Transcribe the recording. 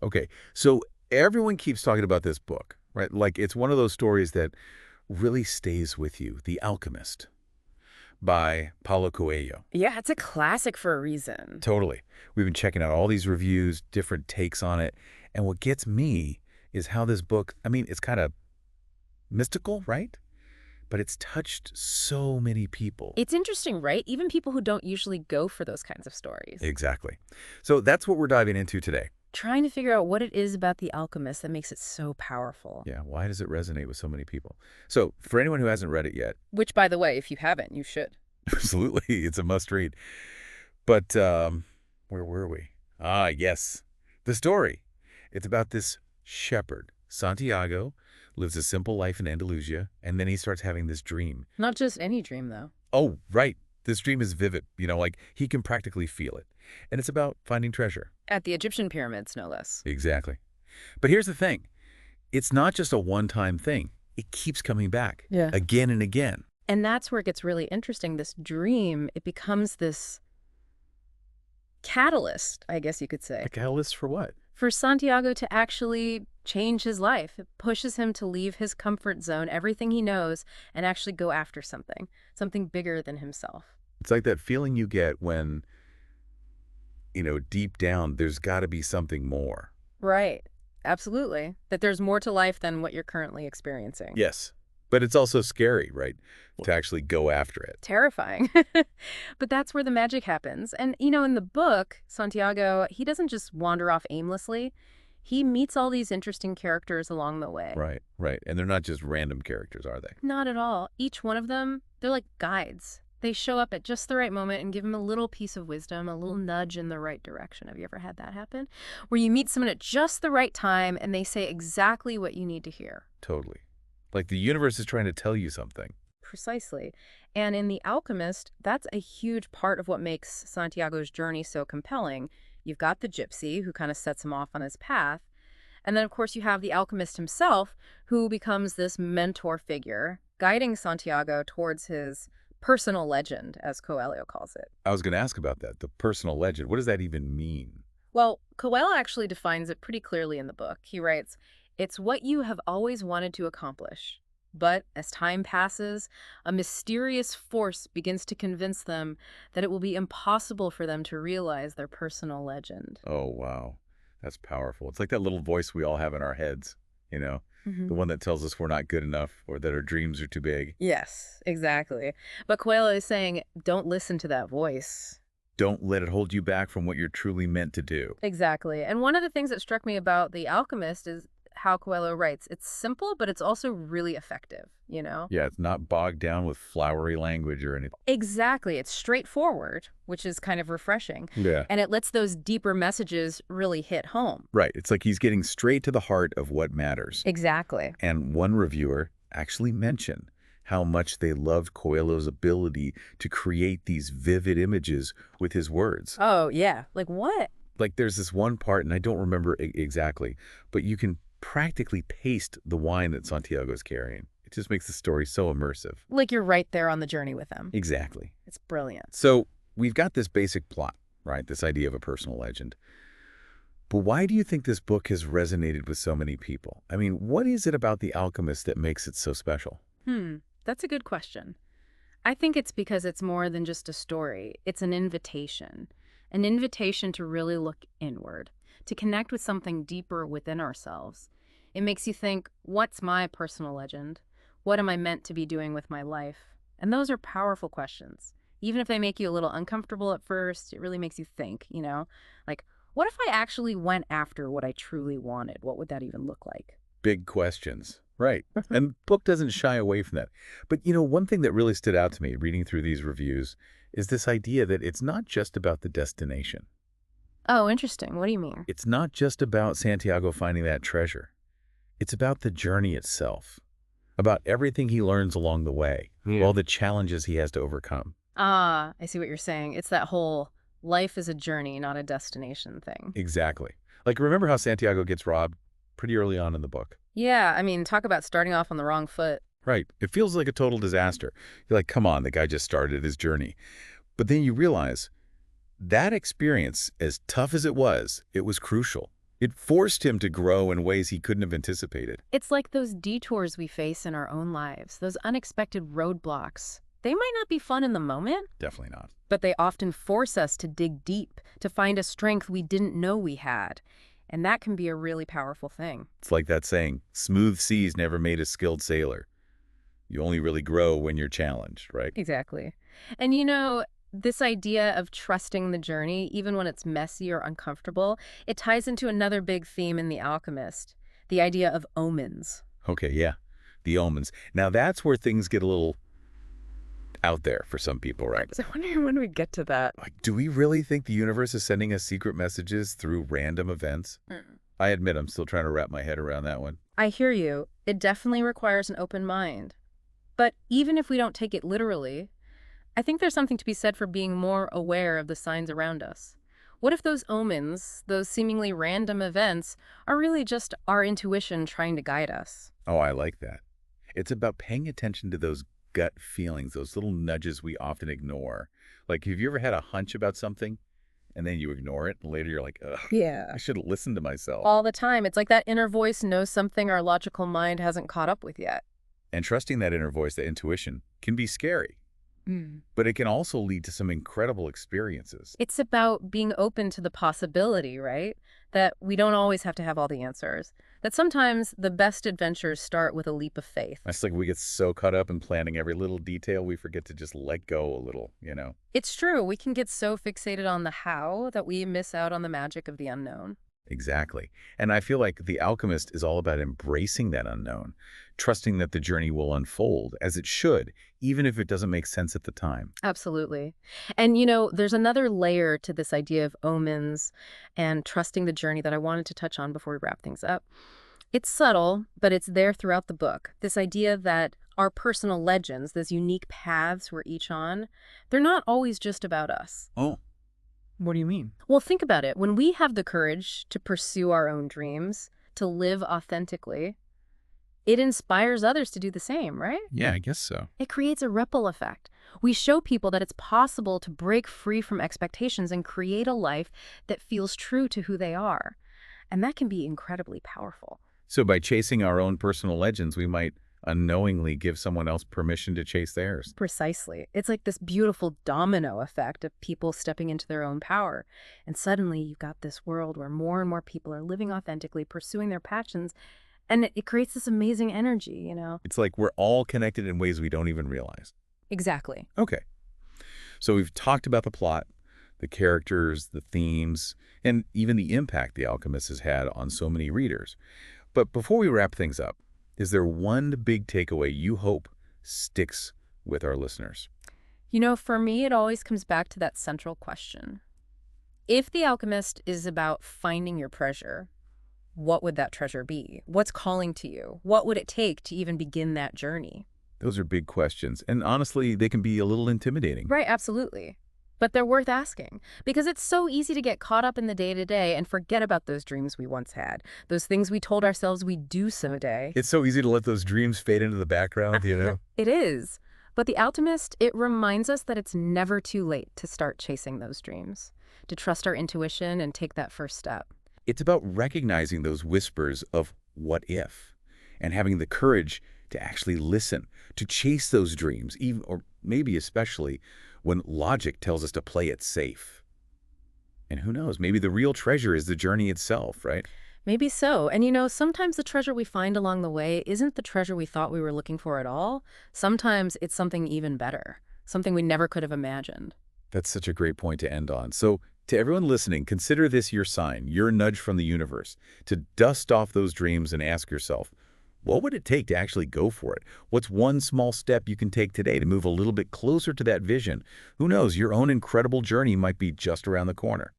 Okay, so everyone keeps talking about this book, right? Like it's one of those stories that really stays with you, The Alchemist by Paulo Coelho. Yeah, it's a classic for a reason. Totally. We've been checking out all these reviews, different takes on it, and what gets me is how this book, I mean, it's kind of mystical, right? But it's touched so many people. It's interesting, right? Even people who don't usually go for those kinds of stories. Exactly. So that's what we're diving into today. Trying to figure out what it is about The Alchemist that makes it so powerful. Yeah, why does it resonate with so many people? So for anyone who hasn't read it yet, Which, by the way, if you haven't, you should. absolutely, it's a must read. But where were we? Ah, yes, the story. It's about this shepherd, Santiago, lives a simple life in Andalusia, and then he starts having this dream. Not just any dream, though. Oh, right. This dream is vivid, like he can practically feel it. And it's about finding treasure. At the Egyptian pyramids, no less. Exactly. But here's the thing. It's not just a one-time thing. It keeps coming back Yeah. again and again. And that's where it gets really interesting. This dream, it becomes this catalyst, I guess you could say, A catalyst for what? for Santiago to actually change his life. It pushes him to leave his comfort zone, everything he knows, and actually go after something bigger than himself. It's like that feeling you get when, deep down, there's got to be something more. Right. Absolutely. That there's more to life than what you're currently experiencing. Yes. But it's also scary, right? To actually go after it. Terrifying. But that's where the magic happens. And, in the book, Santiago, he doesn't just wander off aimlessly. He meets all these interesting characters along the way. Right, right. And they're not just random characters, are they? Not at all. Each one of them, they're like guides. They show up at just the right moment and give him a little piece of wisdom, a little nudge in the right direction. Have you ever had that happen? Where you meet someone at just the right time and they say exactly what you need to hear. Totally. Like the universe is trying to tell you something. Precisely. And in The Alchemist, that's a huge part of what makes Santiago's journey so compelling. You've got the gypsy who kind of sets him off on his path. And then, of course, you have the alchemist himself, who becomes this mentor figure, guiding Santiago towards his personal legend, as Coelho calls it. I was going to ask about that, the personal legend. What does that even mean? Well, Coelho actually defines it pretty clearly in the book. He writes, "It's what you have always wanted to accomplish. But as time passes, a mysterious force begins to convince them that it will be impossible for them to realize their personal legend." Oh, wow. That's powerful. It's like that little voice we all have in our heads, the one that tells us we're not good enough or that our dreams are too big. Yes, exactly. But Coelho is saying, don't listen to that voice. Don't let it hold you back from what you're truly meant to do. Exactly. And one of the things that struck me about The Alchemist is how Coelho writes. It's simple, but it's also really effective, Yeah, it's not bogged down with flowery language or anything. Exactly. It's straightforward, which is kind of refreshing. Yeah. And it lets those deeper messages really hit home. Right. It's like he's getting straight to the heart of what matters. Exactly. And one reviewer actually mentioned how much they loved Coelho's ability to create these vivid images with his words. Oh, yeah. Like what? Like there's this one part, and I don't remember exactly, but you can practically taste the wine that Santiago's carrying. It just makes the story so immersive. Like you're right there on the journey with them. Exactly. It's brilliant. So we've got this basic plot, right? This idea of a personal legend. But why do you think this book has resonated with so many people? I mean, what is it about The Alchemist that makes it so special? That's a good question. I think it's because it's more than just a story. It's an invitation to really look inward, to connect with something deeper within ourselves. It makes you think, what's my personal legend? What am I meant to be doing with my life? And those are powerful questions. Even if they make you a little uncomfortable at first, it really makes you think, Like, what if I actually went after what I truly wanted? What would that even look like? Big questions. Right. And the book doesn't shy away from that. But, one thing that really stood out to me reading through these reviews is this idea that it's not just about the destination. Oh, interesting. What do you mean? It's not just about Santiago finding that treasure. It's about the journey itself, about everything he learns along the way, all the challenges he has to overcome. Ah, I see what you're saying. It's that whole life is a journey, not a destination thing. Exactly. Like, remember how Santiago gets robbed pretty early on in the book? Yeah, I mean, talk about starting off on the wrong foot. Right. It feels like a total disaster. You're like, come on, the guy just started his journey. But then you realize that experience, as tough as it was crucial. It forced him to grow in ways he couldn't have anticipated. It's like those detours we face in our own lives, those unexpected roadblocks. They might not be fun in the moment, Definitely not. but they often force us to dig deep, to find a strength we didn't know we had. And that can be a really powerful thing. It's like that saying, smooth seas never made a skilled sailor. You only really grow when you're challenged, right? Exactly. And this idea of trusting the journey, even when it's messy or uncomfortable, it ties into another big theme in The Alchemist, the idea of omens. Okay, yeah. The omens. Now that's where things get a little out there for some people, right? I was wondering when we get to that. Like, do we really think the universe is sending us secret messages through random events? I admit I'm still trying to wrap my head around that one. I hear you. It definitely requires an open mind. But even if we don't take it literally, I think there's something to be said for being more aware of the signs around us. What if those omens, those seemingly random events, are really just our intuition trying to guide us? Oh, I like that. It's about paying attention to those gut feelings, those little nudges we often ignore. Like, have you ever had a hunch about something and then you ignore it and later you're like, ugh, Yeah. I should have listened to myself. All the time. It's like that inner voice knows something our logical mind hasn't caught up with yet. And trusting that inner voice, that intuition, can be scary. But it can also lead to some incredible experiences. It's about being open to the possibility, right? That we don't always have to have all the answers. That sometimes the best adventures start with a leap of faith. It's like we get so caught up in planning every little detail, we forget to just let go a little. It's true. We can get so fixated on the how that we miss out on the magic of the unknown. Exactly. And I feel like The Alchemist is all about embracing that unknown, trusting that the journey will unfold as it should, even if it doesn't make sense at the time. Absolutely. And there's another layer to this idea of omens and trusting the journey that I wanted to touch on before we wrap things up. It's subtle, but it's there throughout the book. This idea that our personal legends, those unique paths we're each on, they're not always just about us. Oh, what do you mean? Well, think about it. When we have the courage to pursue our own dreams, to live authentically, it inspires others to do the same, right? Yeah, I guess so. It creates a ripple effect. We show people that it's possible to break free from expectations and create a life that feels true to who they are. And that can be incredibly powerful. So by chasing our own personal legends, we might unknowingly give someone else permission to chase theirs. Precisely. It's like this beautiful domino effect of people stepping into their own power. And suddenly you've got this world where more and more people are living authentically, pursuing their passions, and it creates this amazing energy. It's like we're all connected in ways we don't even realize. Exactly. Okay. So we've talked about the plot, the characters, the themes, and even the impact The Alchemist has had on so many readers. But before we wrap things up, is there one big takeaway you hope sticks with our listeners? For me, it always comes back to that central question. If The Alchemist is about finding your treasure, what would that treasure be? What's calling to you? What would it take to even begin that journey? Those are big questions, and honestly, they can be a little intimidating. Right, absolutely. But they're worth asking, because it's so easy to get caught up in the day-to-day and forget about those dreams we once had, those things we told ourselves we'd do someday. It's so easy to let those dreams fade into the background. It is. But The Alchemist, it reminds us that it's never too late to start chasing those dreams, to trust our intuition and take that first step. It's about recognizing those whispers of what if, and having the courage to actually listen, to chase those dreams, even or maybe especially when logic tells us to play it safe. And who knows, maybe the real treasure is the journey itself, right? Maybe so. And sometimes the treasure we find along the way isn't the treasure we thought we were looking for at all. Sometimes it's something even better, something we never could have imagined. That's such a great point to end on. So to everyone listening, consider this your sign, your nudge from the universe, to dust off those dreams and ask yourself, what would it take to actually go for it? What's one small step you can take today to move a little bit closer to that vision? Who knows, your own incredible journey might be just around the corner.